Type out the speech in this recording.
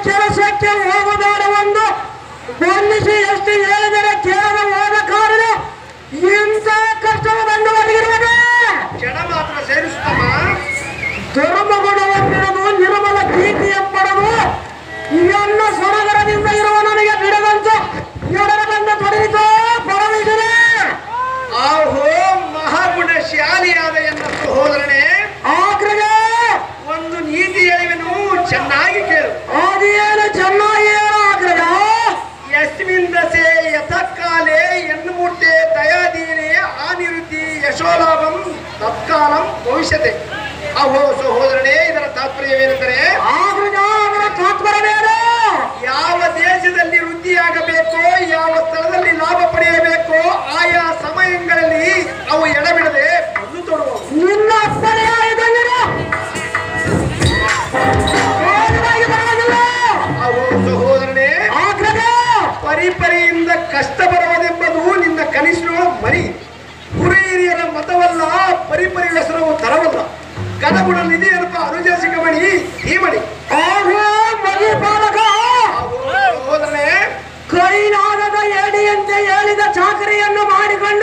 ಕೆಲಸಕ್ಕೆ ಹೋಗುವುದಾದ ಒಂದು ಬಂಧಿಸಿ ಎಷ್ಟು ಹೇಳಿದರೆ ಕೇಳದ ಹೋದ ಕಾರಣ ಇಂಥ ಕಷ್ಟವು ಬಂದು ಒದಗಿರುತ್ತದೆ. ಜಡ ಮಾತ್ರ ಸೇರಿಸುತ್ತಮ್ಮ. ಧರ್ಮಗುಣವನ್ನಿಡದು ನಿರ್ಮಲ ಪ್ರೀತಿ ಎಂಬುದು ಇವೆಲ್ಲ ಸೊರಗರದಿಂದ ಇರುವ ನನಗೆ ಬಿಡದಂತೆ ಎರಡರ ಬಂದ ತೊಡಗಿತು ಪರಮೇಶ್ವರೇ. ಆಹೋ ಮಹಾಗುಣಶಾಲಿಯಾದ ಎನ್ನ ಸಹೋದರನೇ, ಆಗ್ರಹ ಒಂದು ನೀತಿ ಹೇಳಿವೆನು, ಚೆನ್ನಾಗಿ ಕೇಳು. ಅದೇನು ಚೆನ್ನಾಗಿ ಆಗ್ರಹ. ಯಸ್ಮಿನ್ ದಸೆ ಯಥಕಾಲೇ ಎನ್ನು ಮುಟ್ಟೆ ದಯಾದೀನೆ ಆನಿರುದ್ಧಿ ಯಶೋಲಾಭಂ ತತ್ಕಾಲಂ ಭವಿಷ್ಯತೆ. ಅಹೋ ಸಹೋದರನೇ, ಇದರ ತಾತ್ಪರ್ಯವೇನೆಂದರೆ ಅದರ ತಾತ್ಪರ್ಯವೇನು? ಯಾವ ದೇಶದಲ್ಲಿ ವೃದ್ಧಿಯಾಗಬೇಕೋ, ಯಾವ ಸ್ಥಳದಲ್ಲಿ ಲಾಭ ಪಡೆಯಬೇಕೋ ಆಯಾ ಸಮಯಗಳಲ್ಲಿ ಅವು ಎಡಬಿಡದೆ ಬಂದು ತೊಡುವವು. ನಿನ್ನ ಅಪ್ಪಣೆ ಅಹೋ ಸಹೋದರನೇ, ಪರಿಪರಿಯಿಂದ ಕಷ್ಟ ಬರುವುದೆಂಬುದು ನಿನ್ನ ಕನಿಷ್ಠ ಮರಿ. ಹಿರಿಯರ ಮತವಲ್ಲ, ಪರಿಪರಿ ವ್ಯಸನವು ತರವಲ್ಲ. ಗಣಗುಣ ನಿಧಿ ಅಲ್ಪ ಅನುಜಾಸಿಕ ಮಣಿ ಈ ಮಣಿ. ಸಹೋದರನೇ, ಕೈಲಾಗದ ಏಡಿಯಂತೆ ಹೇಳಿದ ಚಾಕರಿಯನ್ನು ಮಾಡಿಕೊಂಡು